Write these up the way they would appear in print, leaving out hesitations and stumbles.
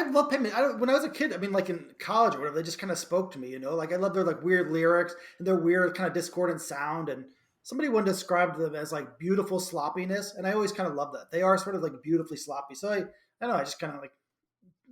I love Pavement. When I was a kid, I mean, like in college or whatever, they just kind of spoke to me, you know? Like I love their like weird lyrics and their weird kind of discordant sound. And somebody once described them as like beautiful sloppiness. And I always kind of love that. They are sort of like beautifully sloppy. So I don't know, I just kind of like,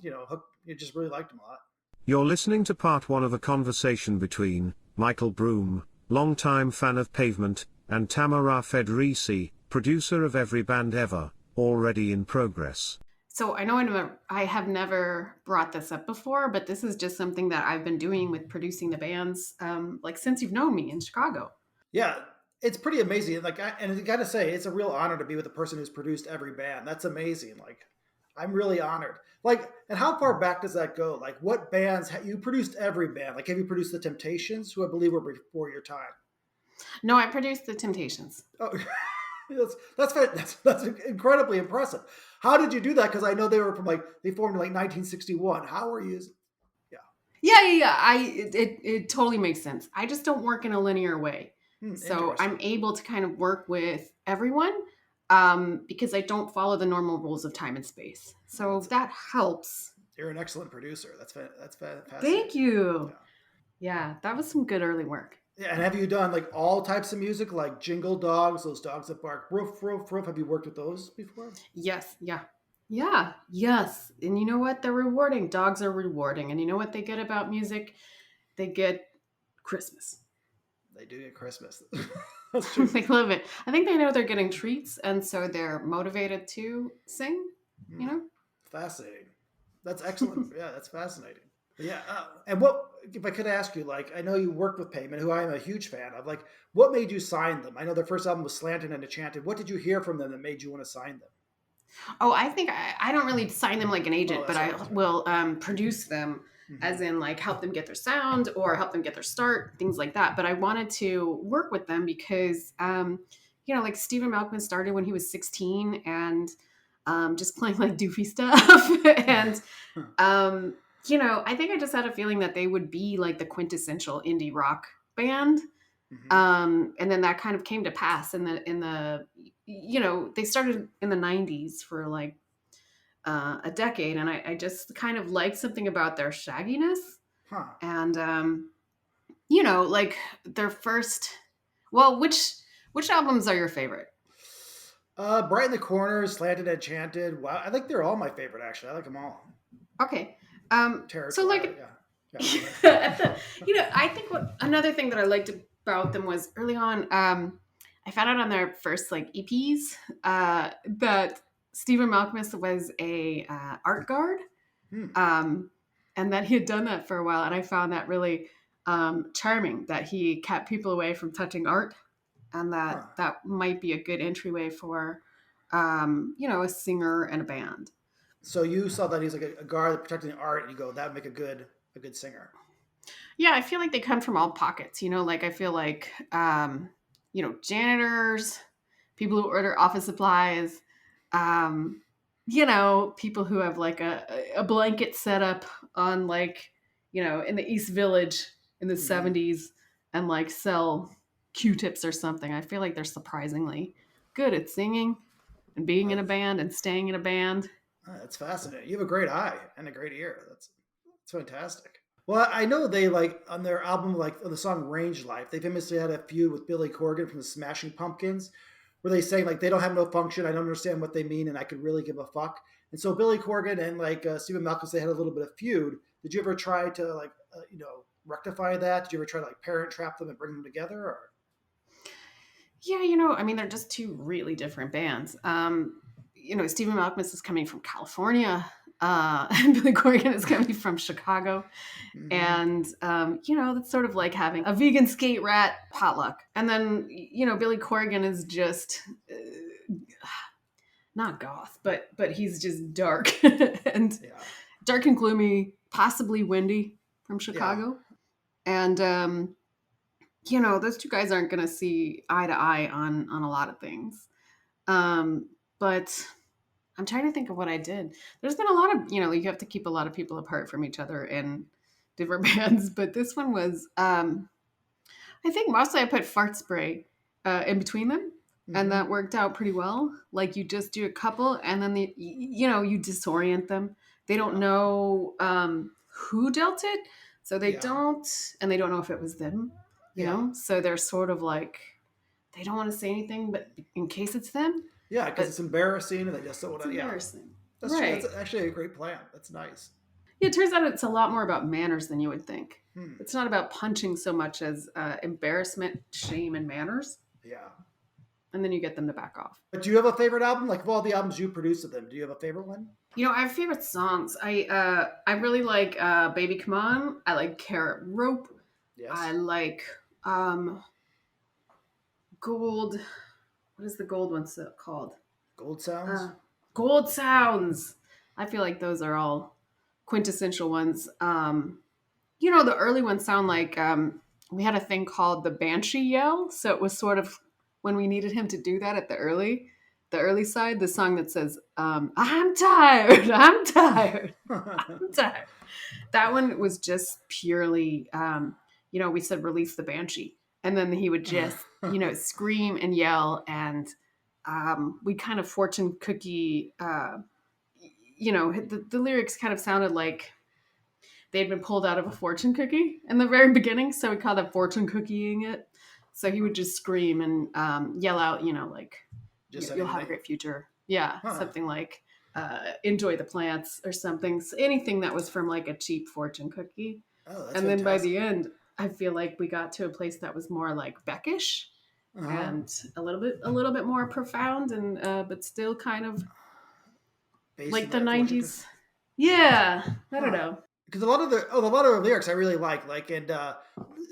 you just really liked them a lot. You're listening to part one of a conversation between Michael Brumm, longtime fan of Pavement, and Tamara Federici, producer of Every Band Ever, already in progress. So I know I have never brought this up before, but this is just something that I've been doing with producing the bands, like since you've known me in Chicago. Yeah, it's pretty amazing. Like, and I gotta say, it's a real honor to be with a person who's produced every band. That's amazing. Like, I'm really honored. Like, and how far back does that go? Like, what bands you produced every band? Like, have you produced the Temptations, who I believe were before your time? No, I produced the Temptations. Oh, that's incredibly impressive. How did you do that? Because I know they formed in like 1961. How were you? Yeah. It totally makes sense. I just don't work in a linear way. So I'm able to kind of work with everyone because I don't follow the normal rules of time and space. So that helps. You're an excellent producer. That's fantastic. Thank you. Yeah, that was some good early work. Yeah, and have you done like all types of music, like Jingle Dogs, those dogs that bark, roof, roof, roof? Have you worked with those before? Yes, yes. And you know what? They're rewarding. Dogs are rewarding. And you know what they get about music? They get Christmas. They do get Christmas. That's true. They love it. I think they know they're getting treats, and so they're motivated to sing, you know? Fascinating. That's excellent. Yeah, that's fascinating. Yeah, and if I could ask you, like, I know you worked with Pavement, who I am a huge fan of. Like, what made you sign them? I know their first album was Slanted and Enchanted. What did you hear from them that made you want to sign them? Oh, I think I don't really sign them like an agent, but I will produce them, as in like help them get their sound or help them get their start, things like that. But I wanted to work with them because, like Stephen Malkmus started when he was 16 and just playing like doofy stuff. And, I think I just had a feeling that they would be like the quintessential indie rock band. And then that kind of came to pass in the they started in the 90s for like a decade, and I just kind of liked something about their shagginess. And like their first, which albums are your favorite? Bright in the Corner, Slanted, Enchanted. Wow, I think they're all my favorite, actually. I like them all. Okay. So like, yeah. I think another thing that I liked about them was early on, I found out on their first like EPs that Stephen Malkmus was a art guard, and that he had done that for a while, and I found that really charming that he kept people away from touching art, and that might be a good entryway for a singer and a band. So you saw that he's like a guard protecting art, and you go, that would make a good singer. Yeah, I feel like they come from all pockets. Like I feel like janitors, people who order office supplies, people who have like a blanket set up on like in the East Village in the 70s and like sell Q-tips or something. I feel like they're surprisingly good at singing and being in a band and staying in a band. That's fascinating. You have a great eye and a great ear. That's fantastic. Well, I know they like on their album, like on the song Range Life, they famously had a feud with Billy Corgan from the Smashing Pumpkins, where they say like they don't have no function, I don't understand what they mean, and I could really give a fuck. And so Billy Corgan and like Stephen Malkmus, they had a little bit of feud. Did you ever try to like rectify that? Did you ever try to like parent trap them and bring them together? Or? Yeah, they're just two really different bands. Stephen Malkmus is coming from California, and Billy Corgan is coming from Chicago. And, that's sort of like having a vegan skate rat potluck. And then, Billy Corgan is just not goth, but he's just dark and dark and gloomy, possibly windy from Chicago. Yeah. And, those two guys aren't going to see eye to eye on a lot of things. But I'm trying to think of what I did. There's been a lot of, you have to keep a lot of people apart from each other in different bands. But this one was, I think mostly I put fart spray in between them. And that worked out pretty well. Like you just do a couple and then you disorient them They don't know who dealt it, so they Yeah. don't, and they don't know if it was them. You Yeah. know, so they're sort of like they don't want to say anything, but in case it's them, Yeah, because but it's embarrassing, and they just don't want it's to. Yeah, embarrassing, that's true. right? That's actually a great plan. That's nice. Yeah, it turns out it's a lot more about manners than you would think. Hmm. It's not about punching so much as embarrassment, shame, and manners, Yeah. and then you get them to back off. But do you have a favorite album? Like of all the albums you produced of them, do you have a favorite one? You know, I have favorite songs. I really like "Baby Come On." I like "Carrot Rope." Yes. I like um, "Gold." What is the gold one called? Gold Sounds. "Gold Sounds." I feel like those are all quintessential ones. You know, the early ones sound like we had a thing called the Banshee Yell. So it was sort of when we needed him to do that at the early side, the song that says, I'm tired, I'm tired, I'm tired. That one was just purely, you know, we said release the Banshee. And then he would just, you know, scream and yell. And we kind of fortune cookie, you know, the lyrics kind of sounded like they had been pulled out of a fortune cookie in the very beginning, so we called it fortune cookieing it. So he would just scream and yell out, you know, like, Just you'll have a anything. great future. Yeah, Huh. something like enjoy the plants or something. So anything that was from like a cheap fortune cookie. Oh, that's And then by fantastic. the end, I feel like we got to a place that was more like Beckish Uh-huh. and a little bit more profound and but still kind of Based like on the that fortune. 90s. Yeah, I don't Huh. know. Because a lot of the lyrics I really like, and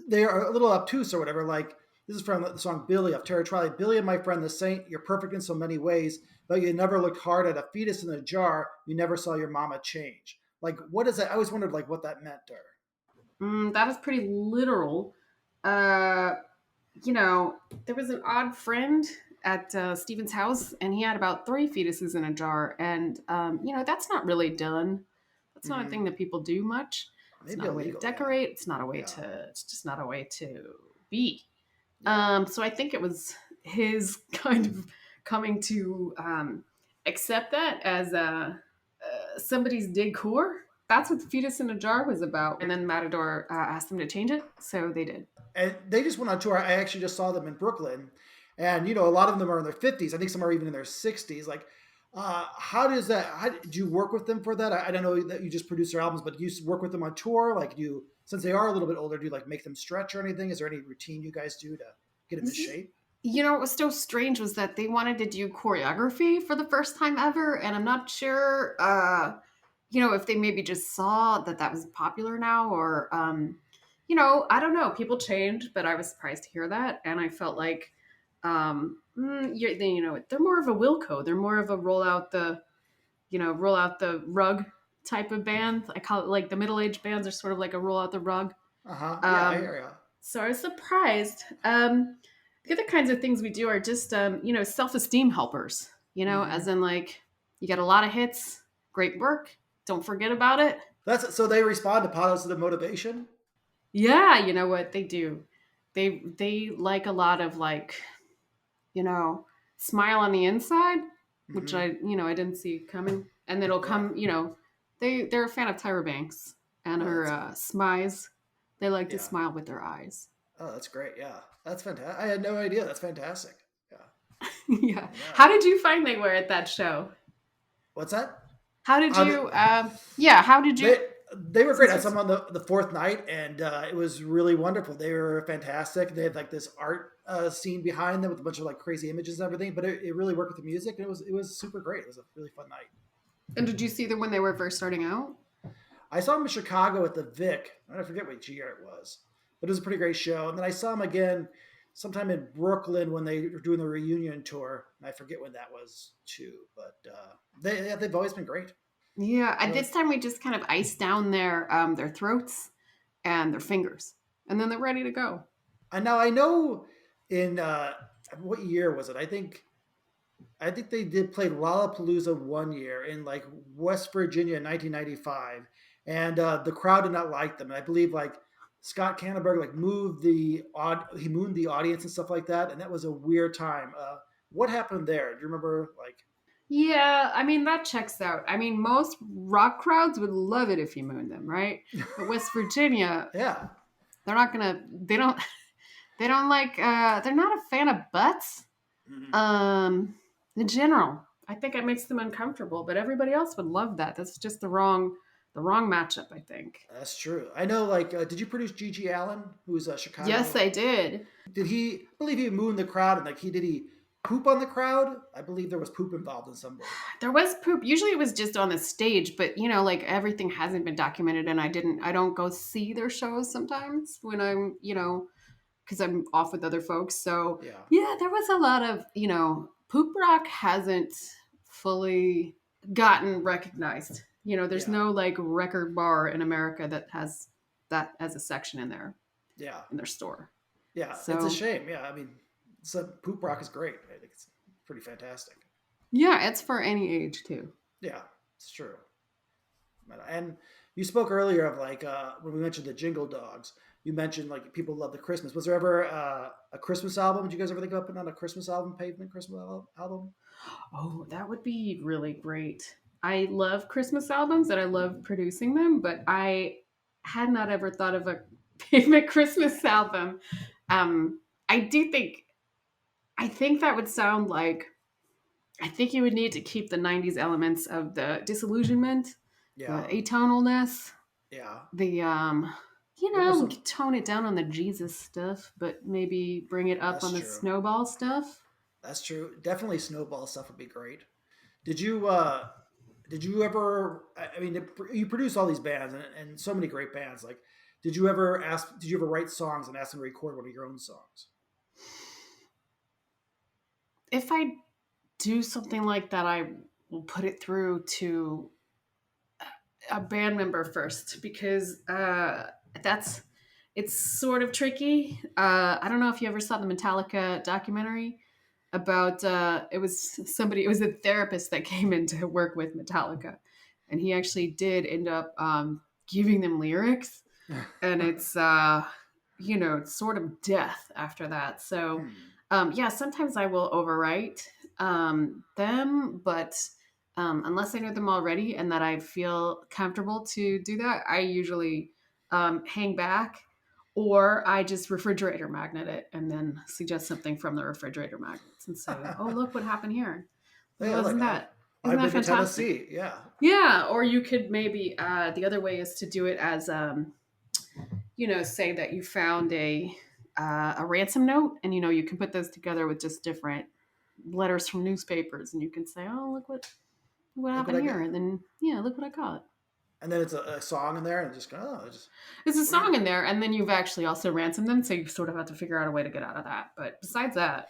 they are a little obtuse or whatever. Like this is from the song "Billy" of Terry Triley. Billy, my friend, the saint, you're perfect in so many ways, but you never looked hard at a fetus in a jar. You never saw your mama change. Like, what is that? I always wondered like what that meant to her. That is pretty literal. Uh, you know, there was an odd friend at Stephen's house, and he had about 3 fetuses in a jar. And, you know, that's not really done. That's not a Mm-hmm. thing that people do much. It's Maybe not a way to illegal. Yeah. decorate. It's not a way Yeah. it's just not a way to be. Yeah. So I think it was his kind of coming to accept that as somebody's decor. That's what the fetus in a jar was about. And then Matador asked them to change it, so they did. And they just went on tour. I actually just saw them in Brooklyn, and a lot of them are in their 50s. I think some are even in their 60s. Like, how does that? How, do you work with them for that? I don't know that you just produce their albums, but do you work with them on tour? Like, do you, since they are a little bit older, do you like make them stretch or anything? Is there any routine you guys do to get them in shape? You know, what was so strange was that they wanted to do choreography for the first time ever, and I'm not sure, you know, if they maybe just saw that that was popular now, or, you know, I don't know. People change, but I was surprised to hear that, and I felt like, you know, they're more of a Wilco. They're more of a roll out the rug type of band. I call it like the middle aged bands are sort of like a roll out the rug. Uh huh. Yeah, I Um, hear you. so I was surprised. The other kinds of things we do are just, you know, self esteem helpers, you know, Mm-hmm. as in like you get a lot of hits, great work, don't forget about it. That's so they respond to positive motivation. Yeah, you know what they do. They like a lot of like, you know, smile on the inside, which Mm-hmm. I didn't see coming. And it'll Yeah. come, you know, they're a fan of Tyra Banks and Oh, her that's cool. smize. They like to Yeah. smile with their eyes. Oh, that's great. Yeah, that's fantastic. I had no idea. That's fantastic. Yeah. Yeah. Yeah. How did you find they were at that show? What's that? How did How did you? Yeah. How did you? they were great. Since I you're saw them on the fourth night, and it was really wonderful. They were fantastic. They had like this art scene behind them with a bunch of like crazy images and everything. But it really worked with the music, and it was super great. It was a really fun night. and did you see them when they were first starting out? I saw them in Chicago at the Vic. I forget which year it was, but it was a pretty great show. And then I saw them again sometime in Brooklyn when they were doing the reunion tour. And I forget when that was too, but they've always been great. Yeah. At Really. this time, we just kind of iced down their throats and their fingers, and then they're ready to go. And now I know in what year was it? I think they did play Lollapalooza one year in like West Virginia in 1995, and the crowd did not like them. And I believe like Scott Canterbury like he moved the audience and stuff like that, and that was a weird time. What happened there? Do you remember? Like, Yeah, I mean that checks out. I mean, most rock crowds would love it if you mooned them, right? But West Virginia, Yeah. they're not gonna. They don't like. They're not a fan of butts. Mhm. In general, I think it makes them uncomfortable. But everybody else would love that. That's just the wrong matchup. I think. That's true. I know, like, did you produce G.G. Allen, who's a Yes, Chicago? I did. Did he, I believe he mooned the crowd, and, like, did he poop on the crowd? I believe there was poop involved in some way. There was poop. Usually it was just on the stage, but like everything hasn't been documented and I don't go see their shows sometimes when I'm, because I'm off with other folks. So Yeah. yeah, there was a lot of, poop rock hasn't fully gotten recognized. There's Yeah. no like record bar in America that has that as a section in Yeah. their store. Yeah. It's a So shame. Yeah. I mean, poop rock is great. I think it's pretty fantastic. yeah, it's for any age too. Yeah. It's true. And you spoke earlier of, like, when we mentioned the Jingle Dogs, you mentioned, like, people love the Christmas. Was there ever a Christmas album? Did you guys ever think about putting on a Christmas album, Pavement Christmas album? Oh, that would be really great. I love Christmas albums and I love producing them, but I had not ever thought of a pavement Christmas album. I do think I think that would sound like I think you would need to keep the 90s elements of the disillusionment, the Yeah. atonalness, Yeah. the Give us we some. could tone it down on the Jesus stuff, but maybe bring it up That's on the true. snowball stuff. That's true. Definitely Snowball stuff would be great. Did you ever? I mean, you produce all these bands and so many great bands. Like, Did you ever write songs and ask them to record one of your own songs? If I do something like that, I will put it through to a band member first because that's it's sort of tricky. I don't know if you ever saw the Metallica documentary about it was a therapist that came in to work with Metallica, and he actually did end up giving them lyrics, and it's sort of death after that. So Hmm. yeah, sometimes I will overwrite them, but unless I know them already and that I feel comfortable to do that, I usually hang back or I just refrigerator magnet it and then suggest something from the refrigerator magnets and say, "Oh, look what happened here! Yeah, Wasn't like that isn't I've that been to fantastic?" Tennessee. Yeah. Yeah, or you could maybe the other way is to do it as say that you found a ransom note, and you can put those together with just different letters from newspapers, and you can say, "Oh, look what Look what I happened got. here," and then yeah, look what I got. And then it's a song in there, and just go, oh, it's just There's a song weird. in there, and then you've actually also ransomed them, so you sort of have to figure out a way to get out of that. But besides that,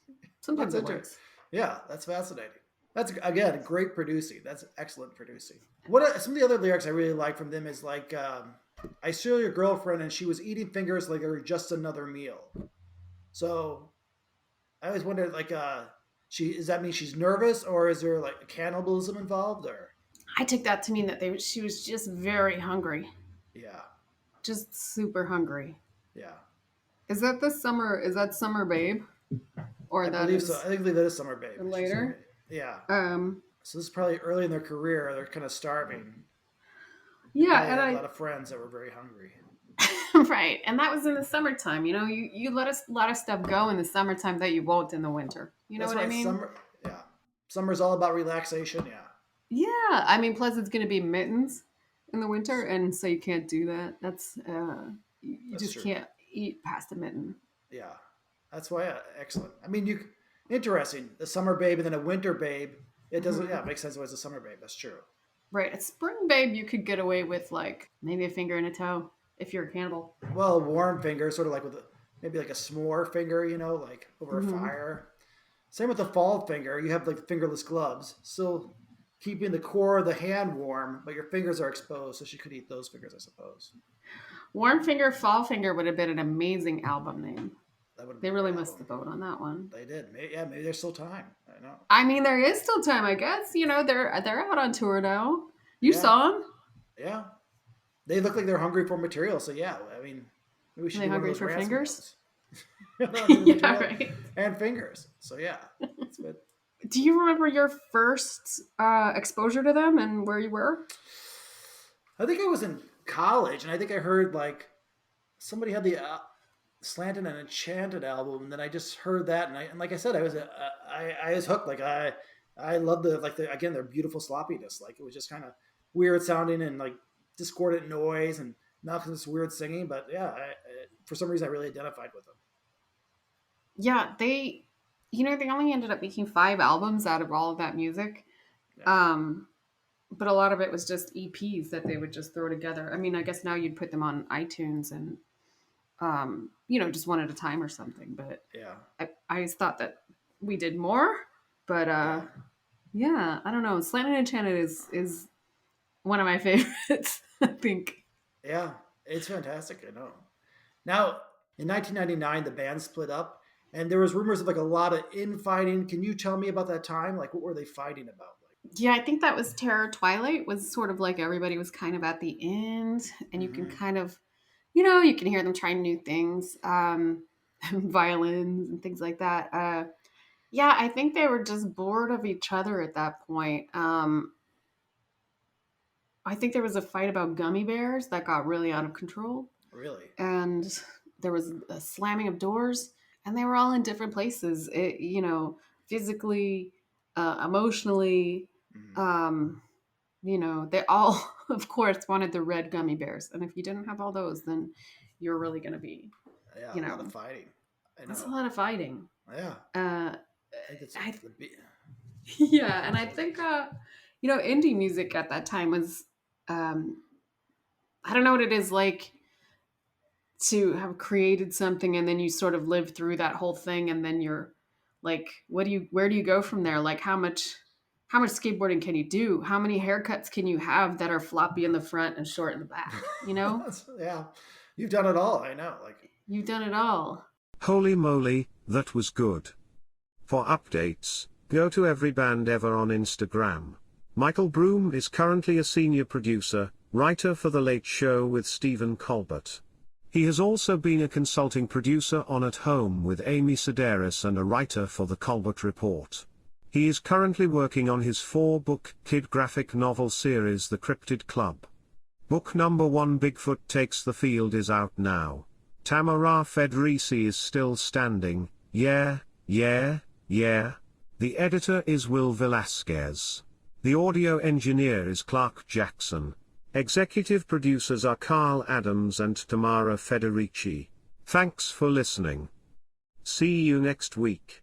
That's sometimes it interesting. works. Yeah, that's fascinating. That's, again, great producing. That's excellent producing. Some of the other lyrics I really like from them is like, "I saw your girlfriend and she was eating fingers like they were just another meal." So I always wondered, like, she does that mean she's nervous, or is there like cannibalism involved, or I took that to mean that she was just very hungry, yeah, just super hungry. yeah, Is that the summer? Is that Summer Babe, or I that believe so. is I think that is Summer Babe. She's later? yeah. Um, So this is probably early in their career. They're kind of starving. They yeah, probably and had a I lot of friends that were very hungry. right, and that was in the summertime. You let a lot of stuff go in the summertime that you won't in the winter. You know That's what I right. mean? Yeah, summer's all about relaxation. Yeah, Yeah, I mean, plus it's going to be mittens in the winter, and so you can't do that. That's you that's just true. can't eat past a mitten. Yeah, that's why. Excellent. I mean, interesting. The summer babe and then a winter babe. It doesn't. Hmm. Yeah, it makes sense. Why it's a summer babe. That's true. Right, a spring babe, you could get away with like maybe a finger and a toe if you're a cannibal. Well, a warm finger, sort of like maybe like a s'more finger. Like over a Hmm. fire. Same with the fall finger. You have like fingerless gloves, still keeping the core of the hand warm, but your fingers are exposed, so she could eat those fingers, I suppose. Warm finger, fall finger would have been an amazing album name. That would have They been a really great missed the album. boat on that one. They did. Yeah, maybe there's still time. I know. I mean, there is still time, I guess. They're out on tour now. You Yeah, saw them? yeah. They look like they're hungry for material, so yeah. I mean, maybe we Are should they do one of hungry those for ransom fingers? notes. Hungry for Yeah, material right. and fingers. So yeah, it's good. Do you remember your first exposure to them and where you were? I think I was in college, and I think I heard like somebody had the Slanted and Enchanted album, and then I just heard that, and like I said, I was hooked. Like I love the again their beautiful sloppiness. Like it was just kind of weird sounding and like discordant noise and not this weird singing, but yeah, for some reason I really identified with them. Yeah, they only ended up making 5 albums out of all of that music. Yeah, Um, but a lot of it was just EPs that they would just throw together. I mean, I guess now you'd put them on iTunes and just one at a time or something. But yeah, I always thought that we did more. But yeah, yeah, I don't know. Slanted and Enchanted is one of my favorites, I think. yeah. It's fantastic. I know. Now in 1999, the band split up, and there was rumors of like a lot of infighting. Can you tell me about that time? Like, what were they fighting about? Yeah, I think that was Terror Twilight was sort of like everybody was kind of at the end, and you can Hmm. kind of, you can hear them trying new things, violins and things like that. Yeah, I think they were just bored of each other at that point. I think there was a fight about gummy bears that got really out of control, Really? and there was a slamming of doors, and they were all in different places. Physically, emotionally. Hmm. Um, they all, of course, wanted the red gummy bears, and if you didn't have all those, then you're really going to be, Yeah, you a lot know, of fighting. I that's a know. lot of fighting. Yeah, Uh, I think it's I the Yeah, and I think indie music at that time was, um, I don't know what it is like to have created something and then you sort of live through that whole thing, and then you're like, where do you go from there? Like how much skateboarding can you do? How many haircuts can you have that are floppy in the front and short in the back? yeah, you've done it all. I know. Like, You've done it all. Holy moly, that was good. For updates, go to Every Band Ever on Instagram. Michael Brumm is currently a senior producer, writer for The Late Show with Stephen Colbert. He has also been a consulting producer on At Home with Amy Sedaris and a writer for the Colbert Report. He is currently working on his 4-book kid graphic novel series The Cryptid Club. Book number 1 Bigfoot Takes the Field is out now. Tamara Federici is still standing, yeah. The editor is Will Velasquez. The audio engineer is Clark Jackson. Executive producers are Carl Adams and Tamara Federici. Thanks for listening. See you next week.